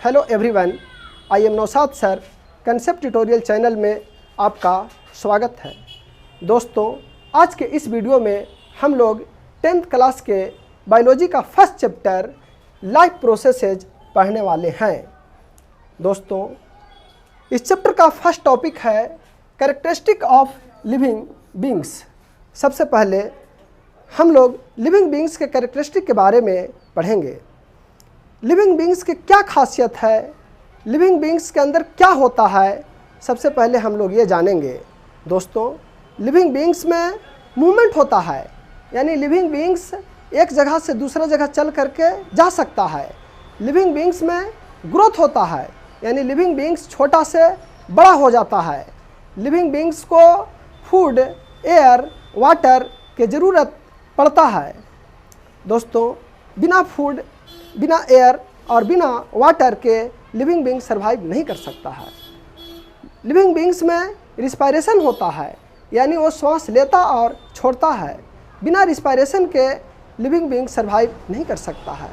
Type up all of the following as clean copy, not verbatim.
Hello everyone, I am Naushad sir. Concept tutorial channel में आपका स्वागत है। दोस्तों, आज के इस वीडियो में हम लोग 10th क्लास के बायोलॉजी का फर्स्ट चैप्टर लाइफ प्रोसेसेज पढ़ने वाले हैं। दोस्तों, इस चैप्टर का फर्स्ट टॉपिक है कैरेक्टरिस्टिक ऑफ लिविंग बींग्स। सबसे पहले हम लोग लिविंग बींग्स के कैरेक्टरिस्टिक के बारे में पढ़ेंगे। लिविंग बींग्स की क्या खासियत है, लिविंग बींग्स के अंदर क्या होता है, सबसे पहले हम लोग ये जानेंगे। दोस्तों, लिविंग बींग्स में मूवमेंट होता है, यानी लिविंग बींग्स एक जगह से दूसरा जगह चल करके जा सकता है। लिविंग बींग्स में ग्रोथ होता है, यानी लिविंग बींग्स छोटा से बड़ा हो जाता है। लिविंग बींग्स को फूड, एयर, वाटर की ज़रूरत पड़ता है। दोस्तों, बिना फूड, बिना एयर और बिना वाटर के लिविंग बींग सर्वाइव नहीं कर सकता है। लिविंग बींग्स में रिस्पायरेशन होता है, यानी वो श्वास लेता और छोड़ता है। बिना रिस्पायरेशन के लिविंग बींग सर्वाइव नहीं कर सकता है।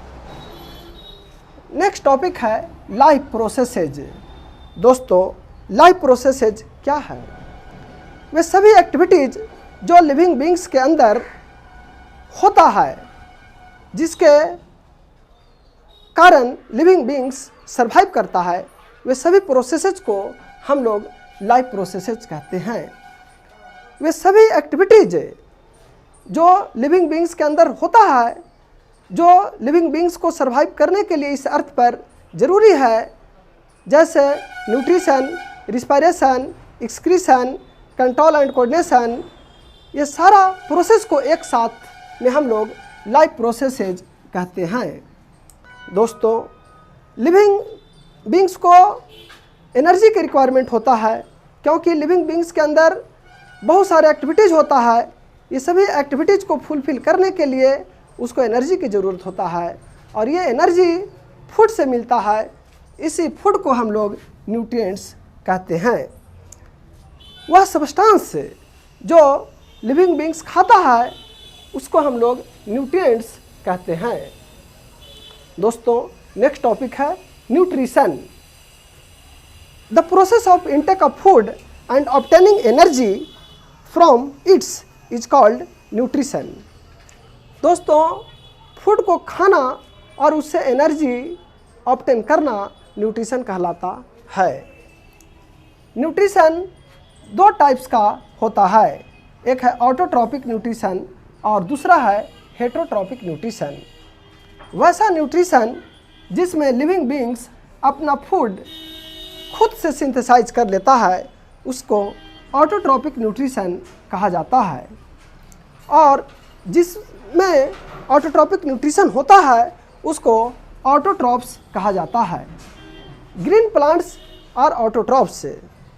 नेक्स्ट टॉपिक है लाइफ प्रोसेसेज। दोस्तों, लाइफ प्रोसेसेज क्या है? वे सभी एक्टिविटीज़ जो लिविंग बींग्स के अंदर होता है, जिसके कारण लिविंग बींग्स सर्वाइव करता है, वे सभी प्रोसेसेज को हम लोग लाइफ प्रोसेसेज कहते हैं। वे सभी एक्टिविटीज जो लिविंग बींग्स के अंदर होता है, जो लिविंग बींग्स को सर्वाइव करने के लिए इस अर्थ पर ज़रूरी है, जैसे nutrition, respiration, excretion, control and coordination, ये सारा प्रोसेस को एक साथ में हम लोग लाइफ प्रोसेसेज कहते हैं। दोस्तों, लिविंग बींग्स को एनर्जी की रिक्वायरमेंट होता है, क्योंकि लिविंग बींग्स के अंदर बहुत सारे एक्टिविटीज़ होता है। ये सभी एक्टिविटीज़ को फुलफ़िल करने के लिए उसको एनर्जी की ज़रूरत होता है, और ये एनर्जी फूड से मिलता है। इसी फूड को हम लोग न्यूट्रिएंट्स कहते हैं। वह सब्सटेंस जो लिविंग बींग्स खाता है, उसको हम लोग न्यूट्रिएंट्स कहते हैं। दोस्तों, नेक्स्ट टॉपिक है nutrition. The process of intake of food and obtaining energy from its is called nutrition. दोस्तों, फूड को खाना और उससे एनर्जी ऑब्टेन करना न्यूट्रिशन कहलाता है। न्यूट्रिशन दो टाइप्स का होता है, एक है ऑटोट्रॉपिक न्यूट्रिशन और दूसरा है हेटरोट्रॉपिक न्यूट्रिशन। वैसा न्यूट्रिशन जिसमें लिविंग बींग्स अपना फूड खुद से सिंथेसाइज कर लेता है, उसको ऑटोट्रॉपिक न्यूट्रिशन कहा जाता है। और जिसमें ऑटोट्रॉपिक न्यूट्रिशन होता है, उसको ऑटोट्रॉप्स कहा जाता है। ग्रीन प्लांट्स और ऑटोट्रॉप्स।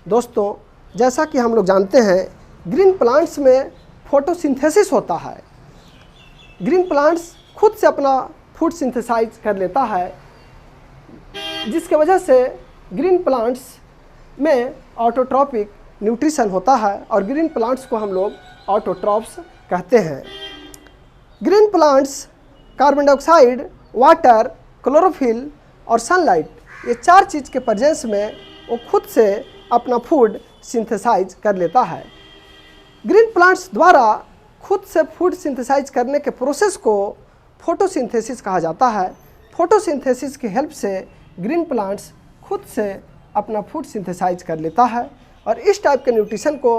दोस्तों, जैसा कि हम लोग जानते हैं, ग्रीन प्लांट्स में फोटोसिंथेसिस होता है। ग्रीन प्लांट्स खुद से अपना फूड सिंथेसाइज कर लेता है, जिसके वजह से ग्रीन प्लांट्स में ऑटोट्रॉपिक न्यूट्रिशन होता है, और ग्रीन प्लांट्स को हम लोग ऑटोट्रॉप्स कहते हैं। Green plants carbon dioxide, water, chlorophyll और सनलाइट, ये चार चीज़ के प्रेजेंस में वो खुद से अपना फूड सिंथेसाइज कर लेता है। ग्रीन प्लांट्स द्वारा खुद से फूड सिंथेसाइज करने के प्रोसेस को फोटोसिंथेसिस कहा जाता है। फोटोसिंथेसिस की हेल्प से ग्रीन प्लांट्स खुद से अपना फूड सिंथेसाइज कर लेता है, और इस टाइप के न्यूट्रिशन को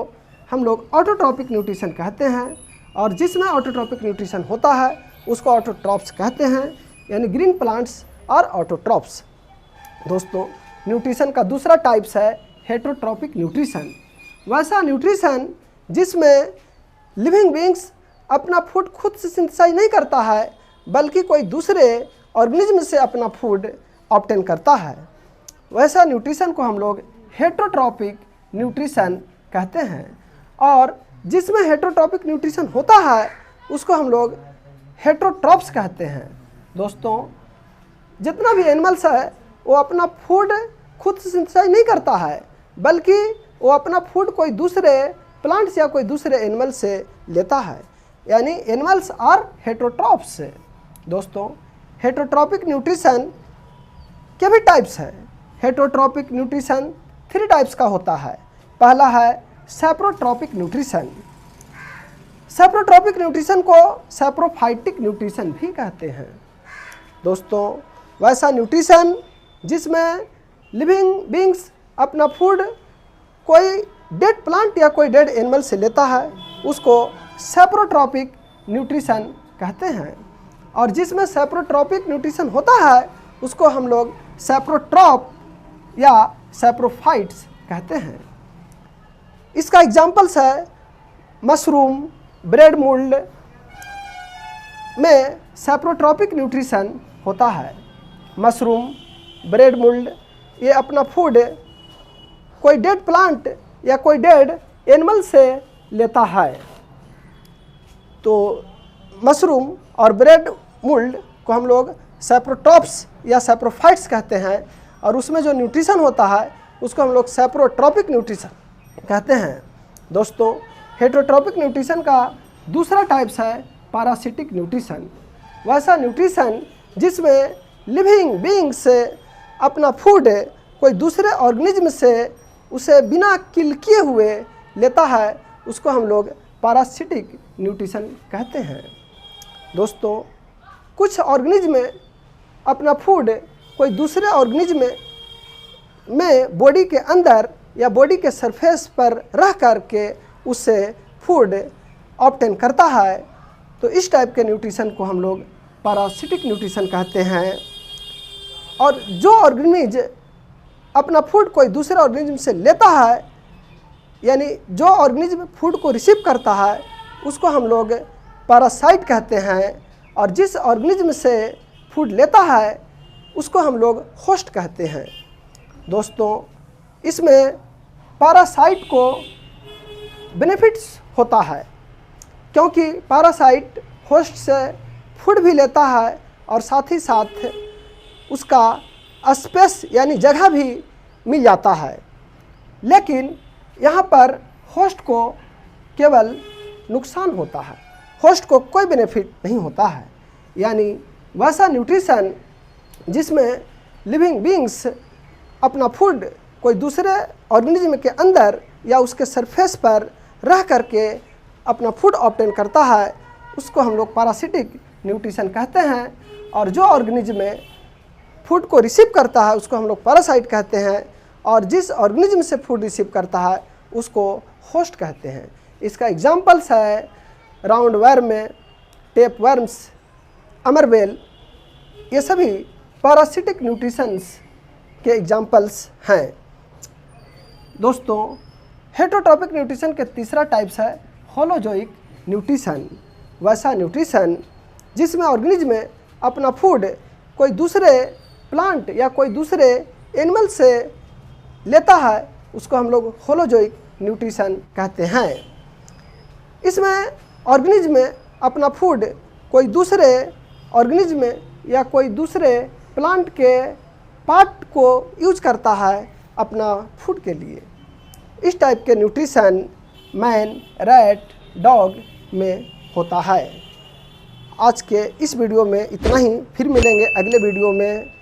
हम लोग ऑटोट्रॉपिक न्यूट्रिशन कहते हैं। और जिसमें ऑटोट्रॉपिक न्यूट्रिशन होता है, उसको ऑटोट्रॉप्स कहते हैं, यानी ग्रीन प्लांट्स और ऑटोट्रॉप्स। दोस्तों, न्यूट्रिशन का दूसरा टाइप्स है हेटरोट्रॉपिक न्यूट्रिशन। वैसा न्यूट्रिशन जिसमें लिविंग बींग्स अपना फूड खुद से सिंथेसाइज नहीं करता है, बल्कि कोई दूसरे ऑर्गेनिज्म से अपना फूड ऑब्टेन करता है, वैसा न्यूट्रिशन को हम लोग हेटरोट्रॉपिक न्यूट्रिशन कहते हैं। और जिसमें हेटरोट्रॉपिक न्यूट्रिशन होता है, उसको हम लोग हेटरोट्रॉप्स कहते हैं। दोस्तों, जितना भी एनिमल्स है, वो अपना फूड खुद से सिंथेसाइज नहीं करता है, बल्कि वो अपना फूड कोई दूसरे प्लांट्स या कोई दूसरे एनिमल से लेता है, यानी एनिमल्स आर हेटरोट्रॉप्स। दोस्तों, हेटरोट्रॉपिक न्यूट्रिशन के भी टाइप्स हैं। हेटरोट्रॉपिक न्यूट्रिशन 3 टाइप्स का होता है। पहला है सैप्रोट्रॉपिक न्यूट्रिशन। सैप्रोट्रॉपिक न्यूट्रिशन को सैप्रोफाइटिक न्यूट्रिशन भी कहते हैं। दोस्तों, वैसा न्यूट्रिशन जिसमें लिविंग बींग्स अपना फूड कोई डेड प्लांट या कोई डेड एनिमल से लेता है, उसको सैप्रोट्रॉपिक न्यूट्रिशन कहते हैं। और जिसमें सैप्रोट्रॉपिक न्यूट्रिशन होता है उसको हम लोग सैप्रोट्रॉप या सैप्रोफाइट्स कहते हैं। इसका एग्जाम्पल्स है मशरूम, ब्रेड मोल्ड में सैप्रोट्रॉपिक न्यूट्रिशन होता है। मशरूम, ब्रेड मोल्ड ये अपना फूड कोई डेड प्लांट या कोई डेड एनिमल से लेता है। तो मशरूम और ब्रेड मोल्ड को हम लोग सैप्रोट्रॉप्स या सैप्रोफाइट्स कहते हैं, और उसमें जो न्यूट्रिशन होता है उसको हम लोग सैप्रोट्रॉपिक न्यूट्रिशन कहते हैं। दोस्तों, हेटरोट्रॉपिक न्यूट्रिशन का दूसरा टाइप्स है पैरासिटिक न्यूट्रिशन। वैसा न्यूट्रिशन जिसमें लिविंग बीइंग्स अपना फूड कोई दूसरे ऑर्गेनिज्म से उसे बिना किल किए हुए लेता है, उसको हम लोग पैरासिटिक न्यूट्रिशन कहते हैं। दोस्तों, कुछ ऑर्गेनिज्म अपना फूड कोई दूसरे ऑर्गेनिज्म में बॉडी के अंदर या बॉडी के सरफेस पर रह करके उससे फूड ऑब्टेन करता है, तो इस टाइप के न्यूट्रिशन को हम लोग पैरासिटिक न्यूट्रिशन कहते हैं। और जो ऑर्गेनिज्म अपना फूड कोई दूसरे ऑर्गेनिज्म से लेता है, यानी जो ऑर्गेनिज्म फूड को रिसीव करता है, उसको हम लोग पैरासाइट कहते हैं। और जिस ऑर्गेनिज्म से फूड लेता है उसको हम लोग होस्ट कहते हैं। दोस्तों, इसमें पैरासाइट को बेनिफिट्स होता है, क्योंकि पैरासाइट होस्ट से फूड भी लेता है और साथ ही साथ उसका स्पेस यानी जगह भी मिल जाता है। लेकिन यहाँ पर होस्ट को केवल नुकसान होता है, होस्ट को कोई बेनिफिट नहीं होता है। यानी वैसा न्यूट्रिशन जिसमें लिविंग बीइंग्स अपना फूड कोई दूसरे ऑर्गेनिज्म के अंदर या उसके सरफेस पर रह करके अपना फूड ऑब्टेन करता है, उसको हम लोग पैरासिटिक न्यूट्रिशन कहते हैं। और जो ऑर्गेनिज्म फूड को रिसीव करता है उसको हम लोग पैरासाइट कहते हैं, और जिस ऑर्गेनिज्म से फूड रिसीव करता है उसको होस्ट कहते हैं। इसका एग्जाम्पल्स है राउंड वर्म, टेप वर्म्स, अमरबेल, ये सभी पैरासिटिक न्यूट्रिशंस के एग्जाम्पल्स हैं। दोस्तों, हेटरोट्रॉपिक न्यूट्रिशन के तीसरा टाइप्स है होलोजोइक न्यूट्रिशन। वैसा न्यूट्रिशन जिसमें ऑर्गेनिज्म अपना फूड कोई दूसरे प्लांट या कोई दूसरे एनिमल से लेता है, उसको हम लोग होलोजोइक न्यूट्रिशन कहते हैं। इसमें ऑर्गेनिज्म अपना फूड कोई दूसरे ऑर्गेनिज्म या कोई दूसरे प्लांट के पार्ट को यूज करता है अपना फूड के लिए। इस टाइप के न्यूट्रिशन मैन, रैट, डॉग में होता है। आज के इस वीडियो में इतना ही, फिर मिलेंगे अगले वीडियो में।